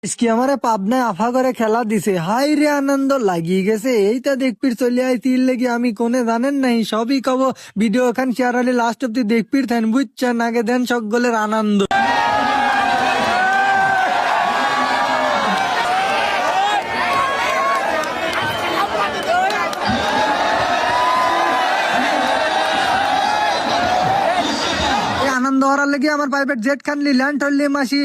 আজকে আমারে পাবনায় আফা করে খেলা দিছে, হাই রে আনন্দ লাগিয়ে গেছে। এইটা দেখপির চলে আইছি লেগে আমি কোনে জানেন নাই, সবই কব ভিডিও খান শেয়ার হলে লাস্ট অব্দি দেখপির থাকেন, বুঝছেন? আগে দেন সকলের আনন্দ। এই আনন্দ হওয়ার লেগে আমার প্রাইভেট জেট খান ল্যান্ড হইলে মাসি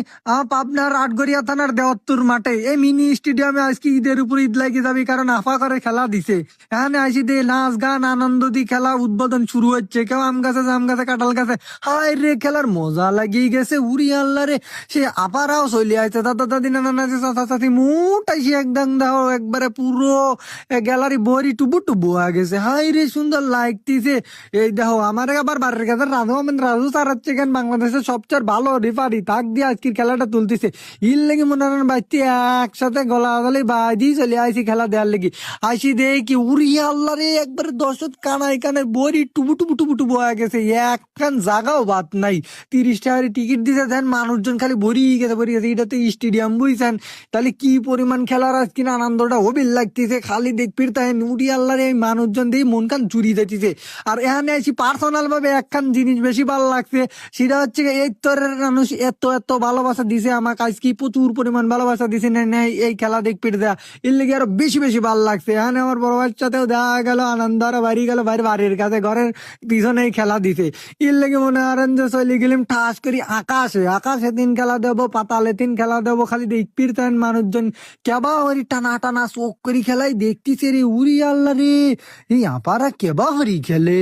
পাবনার আটগড়িয়া থানার দেওয়াত্তর মাঠে এই মিনি স্টেডিয়ামে আজকে ঈদের উপর ঈদ লাগিয়ে যাবে, কারণ আফা করে খেলা দিছে। এখানে আসি দে নাচ গান আনন্দ দি খেলা উদ্বোধন শুরু হচ্ছে। কেউ আম গাছে জাম গাছে কাঁঠাল গাছে, হাই রে খেলার মজা লাগিয়ে গেছে। উড়ি আল্লাহ রে, সে আপারাও চলে আসছে, দাদা দাদি নানা নাচে চাচা চাচি মোট আইসি একদম দেখো একবারে পুরো গ্যালারি বরি টুবু টুবু হয়ে গেছে। হাই রে সুন্দর লাগতেছে। এই দেখো আমার আবার বাড়ির কাছে রাজু আহমেদ রাজু চারাচ্ছে কেন, বাংলাদেশের সবচেয়ে ভালো রেফারি, তাক দিয়ে আজকের খেলাটা তুলতেছে। ইর লেগে মনে হয় বাচ্চা একসাথে গলা গলি বাজি চলে আইসি খেলা দেওয়ার লেগে। আইসি দেই কি উড়িয়া আল্লাহ রে, একবারে দর্শক কানায় কানায় বরি টুবু টুবু টুবু টুবু হয়ে গেছে। একখান জাগাও বাদ নাই। 30 টাকার টিকিট দিতে দেন, মানুষজন খালি ভরি গেছে ভরি গেছে। এটা তো স্টেডিয়াম বুঝছেন, তাহলে কি পরিমাণ খেলার আজকে আনন্দটা হবিল লাগতেছে। খালি দেখবির তাই উড়ি আল্লাহ রে, এই মানুষজন দিয়ে মন কান চুরি যাইতেছে। আর এখানে আইসি পার্সোনাল ভাবে একখান জিনিস বেশি ভালো লাগছে, সেটা হচ্ছে এই তরের মানুষ এত এত ভালোবাসা দিছে আমাকে, আজকে প্রচুর পরিমাণ ভালোবাসা দিছে না এই খেলা দেখপির দেয়া। এর লেগে আরো বেশি বেশি ভালো লাগছে। এখানে আমার বড় বাচ্চাতেও দেখা গেল আনন্দ, আরো বাড়ি গেল বাড়ির কাছে ঘরের পিছনে খেলা দিছে। এর লেগে মনে করেন যে চলে গেলাম ঠাস করি আকাশে। আকাশে 3 খেলা দেবো, পাতালে 3 খেলা দেবো, খালি দেখপির তেন মানুষজন কেবা হরি টানা টানা চোখ করি খেলাই দেখতেছে রে। উড়ি আল্লাহ রে, এই আপারা কেবা হরি খেলে,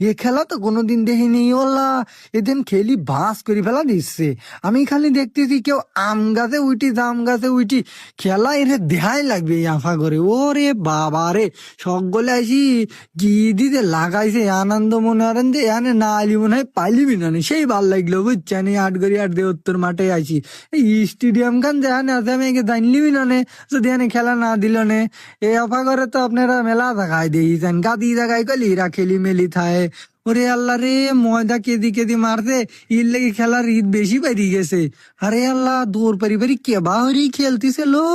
এ খেলা তো কোনোদিন দেখিনি। ওলা এদিন খেলি বাস করে ফেলা দিচ্ছে। আমি খালি দেখতেছি কেউ আম গাছে উঠি জাম গাছে উঠি খেলা, এরে দেহাই লাগবে এই আফা করে। ওরে বাবা রে, সকলে আসি কি দিতে লাগাইছে আনন্দ। মনে করেন যে এখানে না আইলি মনে হয় পাইলিবি না, সেই ভাল লাগলো বুঝছেন। এই আটগড়ি আর দেওত্তর মাঠে আইছি, এই স্টেডিয়াম খান যেখানে আছে আমি একে জানলিবি না নে, যদি এখানে খেলা না দিল নে। এই আফা করে তো আপনারা মেলা দেখায় দিয়েছেন, গাদি দেখাই গলি এরা খেলি মেলি থায়। ওরে আল্লাহ রে, ময়দা কেদি কেদি মারছে, ইর লেগে খেলার ঈদ বেশি বেরিয়ে গেছে। আরে আল্লাহ, দৌড় পারি পারি কেবা হরি খেলতেছে লো,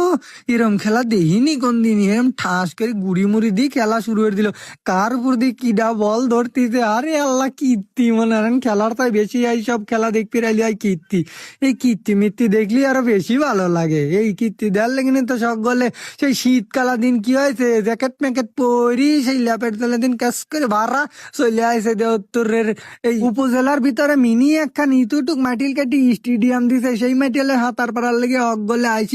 এরম খেলা দেখিনি কোন দিন। এরম ঠাস করে গুড়ি মুড়ি দিয়ে খেলা শুরু করে দিল, কার উপর দিয়ে কিডা বল ধরতেছে। আরে আল্লাহ, কীর্তি মনে হয় খেলার তাই বেশি। এই সব খেলা দেখতে রাইলি হয় কীর্তি, এই কীর্তি মিত্তি দেখলি আরো বেশি ভালো লাগে। এই কীর্তি দেওয়ার লেগে তো সকলে সেই শীতকালা দিন কি হয়েছে, জ্যাকেট ম্যাকেট পরি সেই ল্যাপের তলে দিন কাজ করে ভাড়া চলে আসে দেওত্তরের এই উপজেলার ভিতরে মিনি একখান ইতুটুক মাটিল কাটি স্টেডিয়াম দিছে, সেই মাটিলে হাতার পাড়ার লেগে অগলে আইসি।